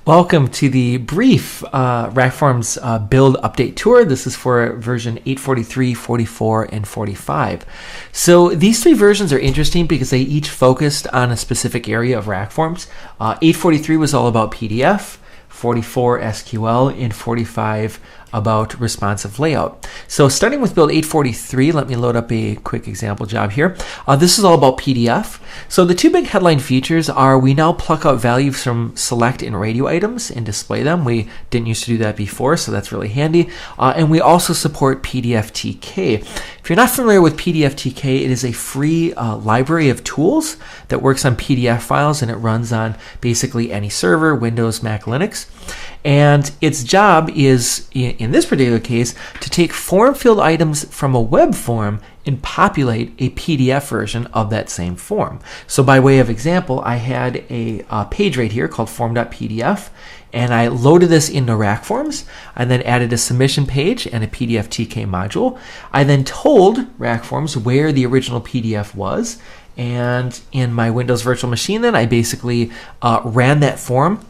Welcome to the brief RackForms build update tour. This is for version 8.43, 44, and 45. So these three versions are interesting because they each focused on a specific area of RackForms. 8.43 was all about PDF, 44 SQL, and 45 about responsive layout. So starting with build 8.43, let me load up a quick example job here. This is all about PDF. So the two big headline features are we now pluck out values from select and radio items and display them. We didn't used to do that before, so that's really handy. And we also support PDFTK. If you're not familiar with PDFTK, it is a free library of tools that works on PDF files, and it runs on basically any server, Windows, Mac, Linux. And its job is, in this particular case, to take form field items from a web form and populate a PDF version of that same form. So by way of example, I had a page right here called form.pdf, and I loaded this into RackForms. I then added a submission page and a PDFTK module. I then told RackForms where the original PDF was, and in my Windows virtual machine then I basically ran that form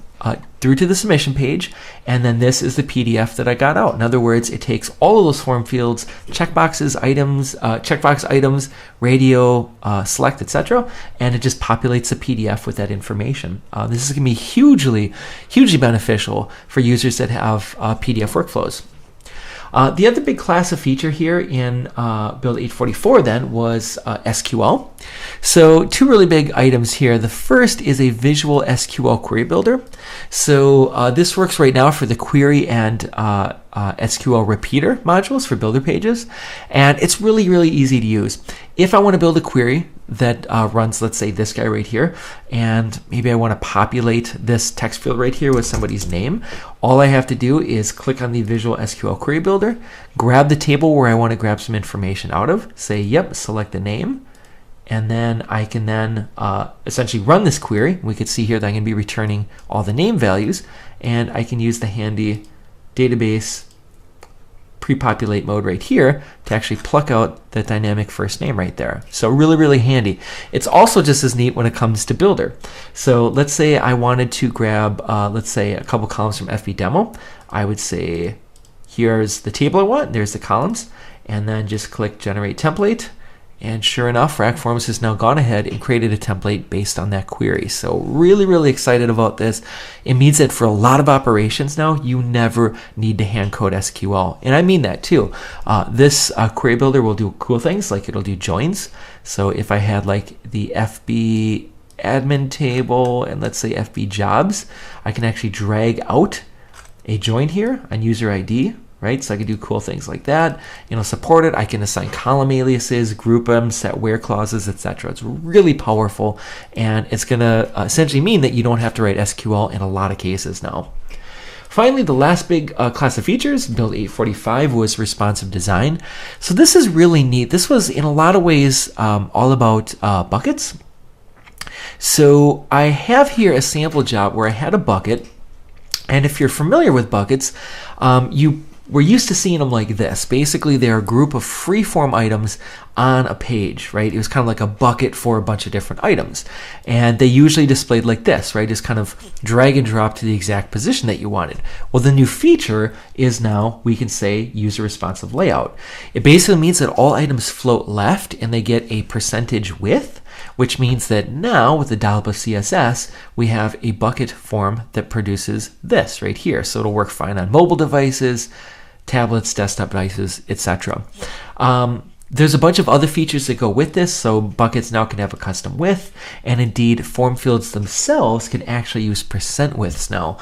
through to the submission page, and then this is the PDF that I got out. In other words, it takes all of those form fields, checkboxes, items, checkbox items, radio, select, etc., and it just populates a PDF with that information. This is going to be hugely beneficial for users that have PDF workflows. The other big class of feature here in build 8.44 then was SQL. So two really big items here. The first is a visual SQL query builder. So this works right now for the query and SQL repeater modules for builder pages, and it's really easy to use. If I want to build a query that runs, let's say, this guy right here, and maybe I want to populate this text field right here with somebody's name, all I have to do is click on the Visual SQL Query Builder, grab the table where I want to grab some information out of, say, yep, select the name, and then I can then essentially run this query. We could see here that I'm going to be returning all the name values, and I can use the handy database pre-populate mode right here to actually pluck out the dynamic first name right there. So really handy. It's also just as neat when it comes to builder. So let's say I wanted to grab, let's say, a couple columns from FB demo. I would say, here's the table I want, there's the columns, and then just click generate template. And sure enough, RackForms has now gone ahead and created a template based on that query. So really excited about this. It means that for a lot of operations now, you never need to hand code SQL. And I mean that too. This query builder will do cool things, like it'll do joins. So if I had like the FB admin table and let's say FB jobs, I can actually drag out a join here on user ID. Right, so I can do cool things like that. Support it. I can assign column aliases, group them, set where clauses, etc. It's really powerful, and it's going to essentially mean that you don't have to write SQL in a lot of cases now. Finally, the last big class of features, build 8.45, was responsive design. So this is really neat. This was in a lot of ways all about buckets. So I have here a sample job where I had a bucket, and if you're familiar with buckets, we're used to seeing them like this. Basically, they're a group of free-form items on a page, right? It was kind of like a bucket for a bunch of different items. And they usually displayed like this, right? Just kind of drag and drop to the exact position that you wanted. Well, the new feature is now we can say user responsive layout. It basically means that all items float left and they get a percentage width, which means that now with the dollop of CSS, we have a bucket form that produces this right here. So it'll work fine on mobile devices, tablets, desktop devices, etc. There's a bunch of other features that go with this, so buckets now can have a custom width, and indeed form fields themselves can actually use percent widths now.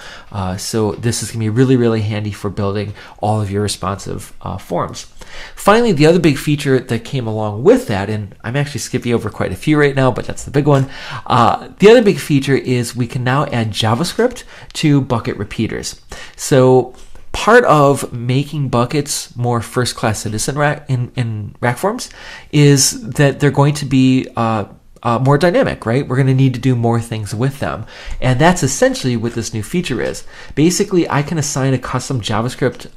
So this is going to be really handy for building all of your responsive forms. Finally, the other big feature that came along with that, and I'm actually skipping over quite a few right now, but that's the big one. The other big feature is we can now add JavaScript to bucket repeaters. So part of making buckets more first-class citizen in RackForms is that they're going to be more dynamic, right? We're going to need to do more things with them. And that's essentially what this new feature is. Basically, I can assign a custom JavaScript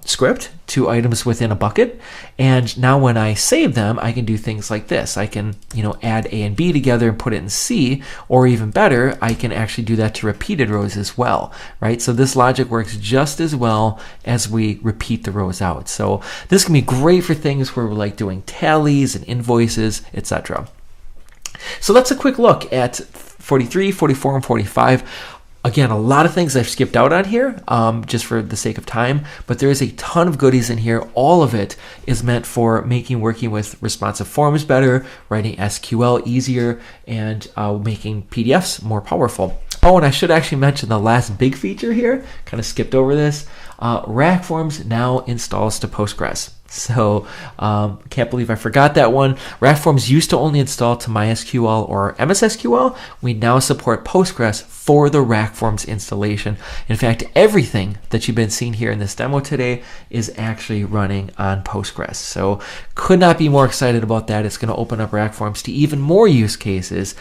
script to items within a bucket. And now when I save them, I can do things like this. I can, add A and B together and put it in C, or even better, I can actually do that to repeated rows as well, right? So this logic works just as well as we repeat the rows out. So this can be great for things where we're like doing tallies and invoices, etc. So that's a quick look at 43, 44, and 45. Again, a lot of things I've skipped out on here just for the sake of time, but there is a ton of goodies in here. All of it is meant for working with responsive forms better, writing SQL easier, and making PDFs more powerful. Oh, and I should actually mention the last big feature here. Kind of skipped over this. RackForms now installs to Postgres. So can't believe I forgot that one. RackForms used to only install to MySQL or MS SQL. We now support Postgres for the RackForms installation. In fact, everything that you've been seeing here in this demo today is actually running on Postgres. So could not be more excited about that. It's going to open up RackForms to even more use cases,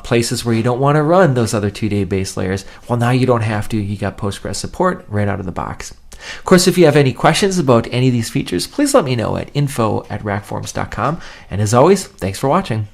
places where you don't want to run those other two database layers. Well, now you don't have to. You got Postgres support right out of the box. Of course, if you have any questions about any of these features, please let me know at info@rackforms.com. And as always, thanks for watching.